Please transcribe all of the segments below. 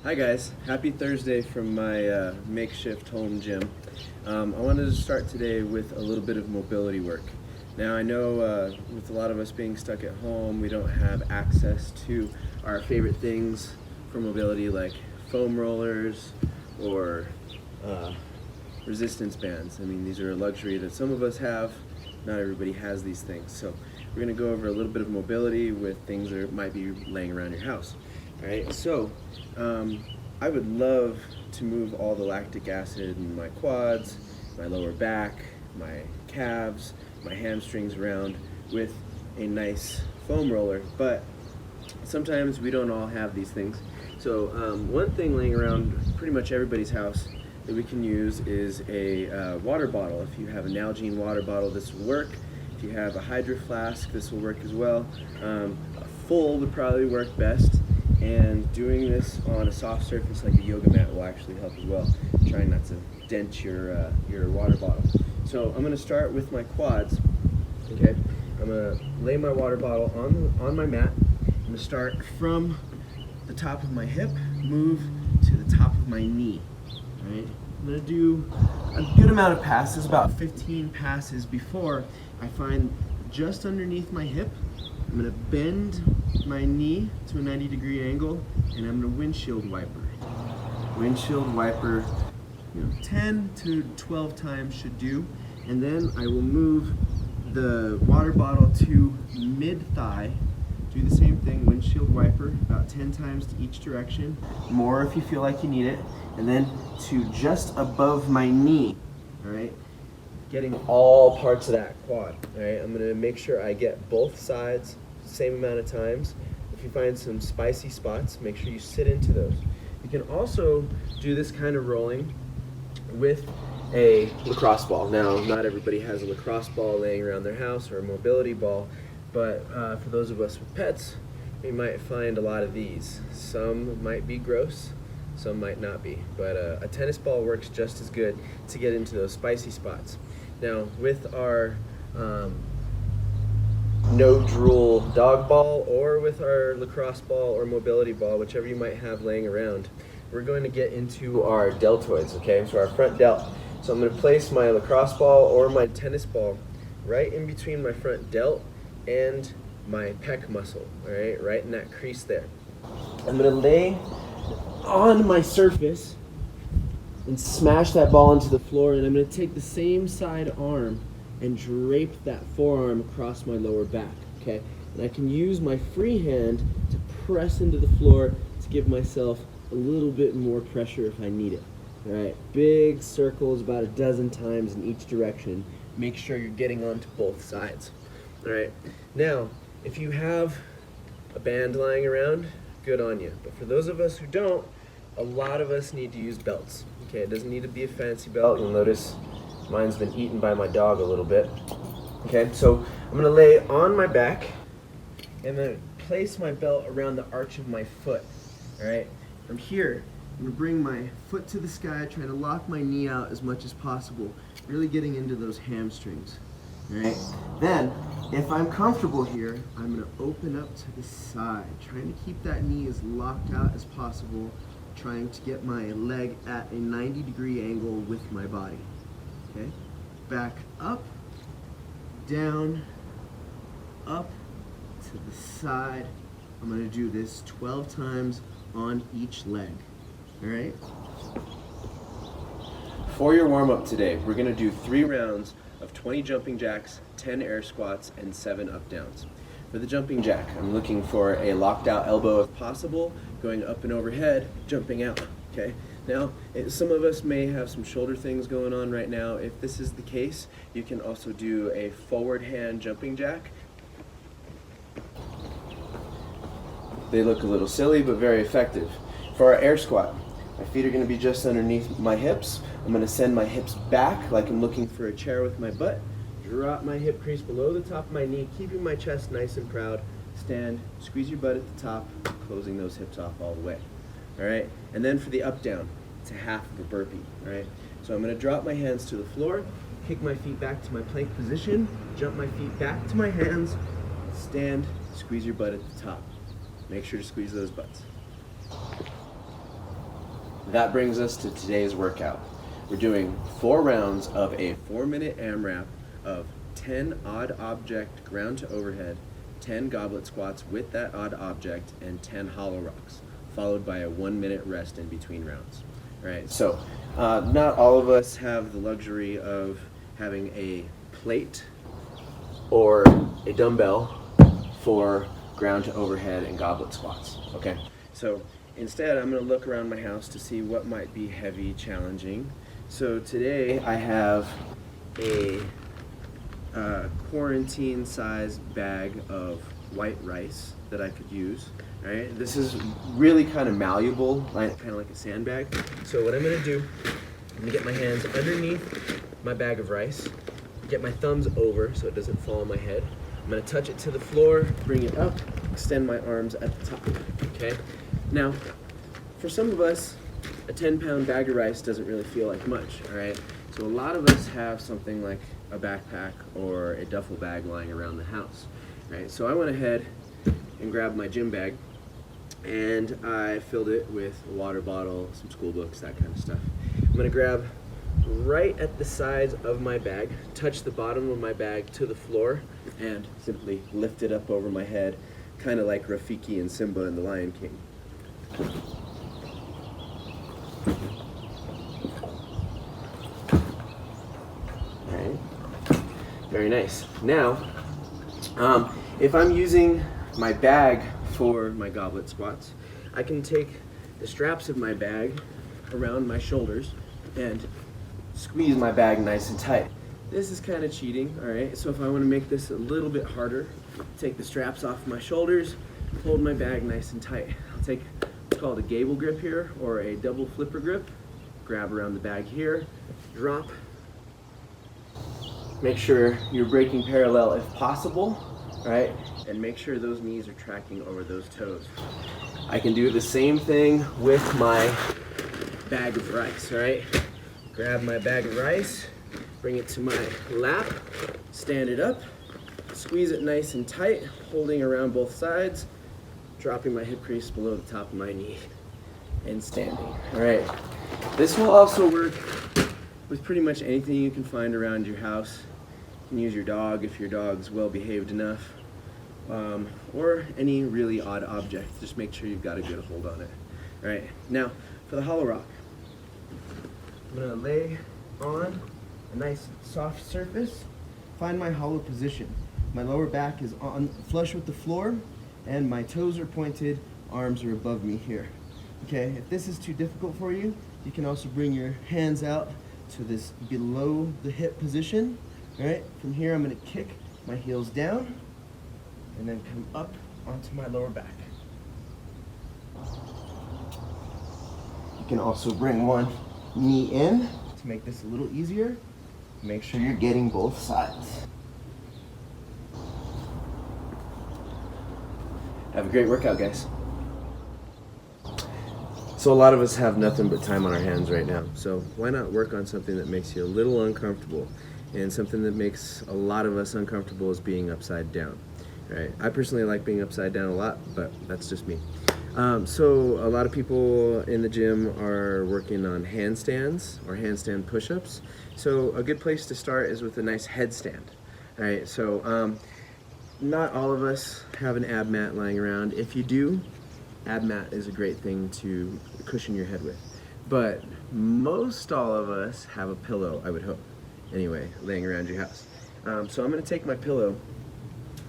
Hi guys, happy Thursday from my makeshift home gym. I wanted to start today with a little bit of mobility work. Now I know with a lot of us being stuck at home, we don't have access to our favorite things for mobility like foam rollers or resistance bands. I mean, these are a luxury that some of us have. Not everybody has these things. So we're going to go over a little bit of mobility with things that might be laying around your house. All right, so I would love to move all the lactic acid in my quads, my lower back, my calves, my hamstrings around with a nice foam roller, but sometimes we don't all have these things. So one thing laying around pretty much everybody's house that we can use is a water bottle. If you have a Nalgene water bottle, this will work. If you have a Hydro Flask, this will work as well. A full would probably work best. And doing this on a soft surface like a yoga mat will actually help as well. Trying not to dent your water bottle. So I'm going to start with my quads. Okay, I'm going to lay my water bottle on my mat. I'm going to start from the top of my hip, move to the top of my knee. All right, I'm going to do a good amount of passes, about 15 passes before I find just underneath my hip. I'm going to bend my knee to a 90-degree angle, and I'm going to windshield wiper. Windshield wiper, 10 to 12 times should do. And then I will move the water bottle to mid-thigh. Do the same thing, windshield wiper, about 10 times to each direction. More if you feel like you need it. And then to just above my knee, all right? Getting all parts of that quad, all right? I'm gonna make sure I get both sides the same amount of times. If you find some spicy spots, make sure you sit into those. You can also do this kind of rolling with a lacrosse ball. Now, not everybody has a lacrosse ball laying around their house or a mobility ball, but for those of us with pets, we might find a lot of these. Some might be gross, some might not be, but a tennis ball works just as good to get into those spicy spots. Now, with our no drool dog ball or with our lacrosse ball or mobility ball, whichever you might have laying around, we're going to get into our deltoids, okay? So our front delt. So I'm going to place my lacrosse ball or my tennis ball right in between my front delt and my pec muscle, all right in that crease there. I'm going to lay on my surface and smash that ball into the floor, and I'm going to take the same side arm and drape that forearm across my lower back, okay? And I can use my free hand to press into the floor to give myself a little bit more pressure if I need it, all right? Big circles about a dozen times in each direction. Make sure you're getting onto both sides, all right? Now, if you have a band lying around, good on you. But for those of us who don't, a lot of us need to use belts. Okay, it doesn't need to be a fancy belt. You'll notice mine's been eaten by my dog a little bit. Okay, so I'm gonna lay on my back and then place my belt around the arch of my foot. All right, from here, I'm gonna bring my foot to the sky, try to lock my knee out as much as possible, really getting into those hamstrings. All right, then if I'm comfortable here, I'm gonna open up to the side, trying to keep that knee as locked out as possible, trying to get my leg at a 90-degree angle with my body. Okay, back up, down, up, to the side. I'm gonna do this 12 times on each leg, all right? For your warm-up today, we're gonna do 3 rounds of 20 jumping jacks, 10 air squats, and 7 up-downs. For the jumping jack, I'm looking for a locked out elbow if possible, going up and overhead, jumping out, okay? Now, some of us may have some shoulder things going on right now. If this is the case, you can also do a forward hand jumping jack. They look a little silly, but very effective. For our air squat, my feet are gonna be just underneath my hips. I'm gonna send my hips back like I'm looking for a chair with my butt. Drop my hip crease below the top of my knee, keeping my chest nice and proud. Stand, squeeze your butt at the top, closing those hips off all the way. All right, and then for the up down, it's a half of a burpee, all right? So I'm gonna drop my hands to the floor, kick my feet back to my plank position, jump my feet back to my hands, stand, squeeze your butt at the top. Make sure to squeeze those butts. that brings us to today's workout. We're doing 4 rounds of a 4-minute AMRAP of 10 odd object ground to overhead, 10 goblet squats with that odd object, and 10 hollow rocks, followed by a 1-minute rest in between rounds. All right, so not all of us have the luxury of having a plate or a dumbbell for ground to overhead and goblet squats, okay? So instead, I'm gonna look around my house to see what might be heavy, challenging. So today I have a quarantine size bag of white rice that I could use. All right, this is really kind of malleable, kind of like a sandbag. So what I'm gonna do, I'm gonna get my hands underneath my bag of rice, get my thumbs over so it doesn't fall on my head. I'm gonna touch it to the floor, bring it up, extend my arms at the top, okay? Now, for some of us, a 10-pound bag of rice doesn't really feel like much, all right? So a lot of us have something like a backpack or a duffel bag lying around the house, right? So I went ahead and grabbed my gym bag and I filled it with a water bottle, some school books, that kind of stuff. I'm gonna grab right at the sides of my bag, touch the bottom of my bag to the floor, and simply lift it up over my head, kind of like Rafiki and Simba in The Lion King. Alright, very nice. Now, if I'm using my bag for my goblet squats, I can take the straps of my bag around my shoulders and squeeze my bag nice and tight. This is kind of cheating, all right? So if I want to make this a little bit harder, take the straps off my shoulders, hold my bag nice and tight. I'll take what's called a gable grip here, or a double flipper grip. Grab around the bag here, drop. Make sure you're breaking parallel if possible, all right? And make sure those knees are tracking over those toes. I can do the same thing with my bag of rice, all right? Grab my bag of rice, bring it to my lap, stand it up, squeeze it nice and tight, holding around both sides, dropping my hip crease below the top of my knee, and standing. All right, this will also work with pretty much anything you can find around your house. You can use your dog if your dog's well behaved enough, or any really odd object. Just make sure you've got a good hold on it. All right, now for the hollow rock. I'm gonna lay on a nice soft surface, find my hollow position. My lower back is on flush with the floor and my toes are pointed, arms are above me here. Okay, if this is too difficult for you, you can also bring your hands out to this below the hip position. All right, from here I'm gonna kick my heels down and then come up onto my lower back. You can also bring one knee in to make this a little easier. Make sure you're getting both sides. Have a great workout, guys. So a lot of us have nothing but time on our hands right now. So why not work on something that makes you a little uncomfortable? And something that makes a lot of us uncomfortable is being upside down. Right? I personally like being upside down a lot, but that's just me. So a lot of people in the gym are working on handstands or handstand push-ups. So a good place to start is with a nice headstand. All right, so not all of us have an ab mat lying around. If you do, ab mat is a great thing to cushion your head with. But most all of us have a pillow, I would hope, anyway, laying around your house. So I'm gonna take my pillow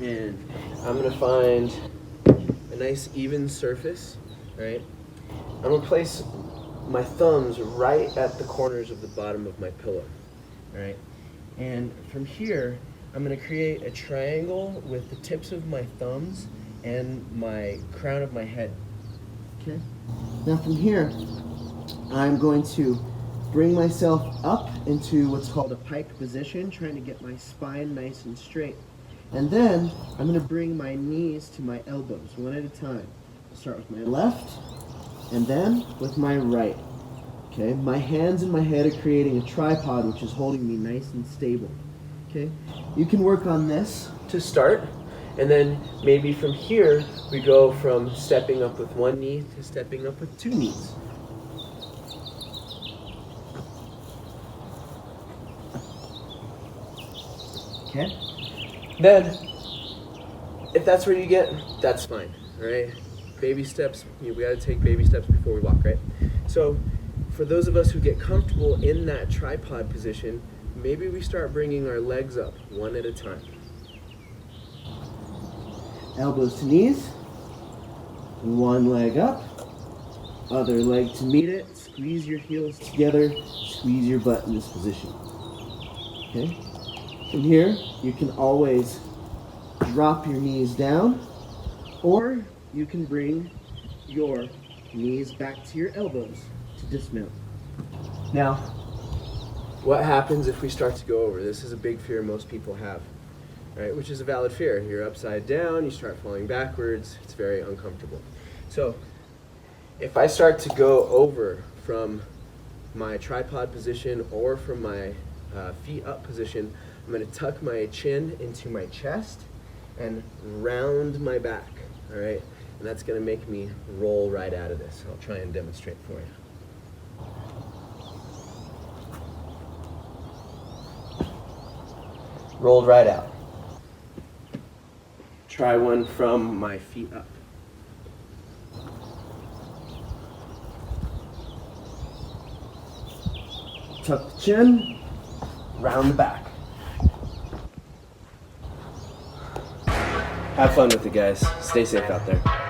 and I'm gonna find a nice even surface, right? I'm gonna place my thumbs right at the corners of the bottom of my pillow, right? And from here, I'm gonna create a triangle with the tips of my thumbs and my crown of my head. Okay? Now from here, I'm going to bring myself up into what's called a pike position, trying to get my spine nice and straight. And then I'm going to bring my knees to my elbows, one at a time. I'll start with my left, and then with my right. Okay, my hands and my head are creating a tripod, which is holding me nice and stable. Okay, you can work on this to start, and then maybe from here we go from stepping up with one knee to stepping up with two knees. Okay? Then, if that's where you get, that's fine, all right? Baby steps, we gotta take baby steps before we walk, right? So, for those of us who get comfortable in that tripod position, maybe we start bringing our legs up one at a time. Elbows to knees, one leg up, other leg to meet it, squeeze your heels together, squeeze your butt in this position. Okay? From here, you can always drop your knees down, or you can bring your knees back to your elbows to dismount. Now, what happens if we start to go over? This is a big fear most people have, right? Which is a valid fear. You're upside down, you start falling backwards, it's very uncomfortable. So, if I start to go over from my tripod position or from my feet up position, I'm going to tuck my chin into my chest and round my back, all right? And that's going to make me roll right out of this. I'll try and demonstrate for you. Rolled right out. Try one from my feet up. Tuck the chin, round the back. Have fun with it, guys. Stay safe out there.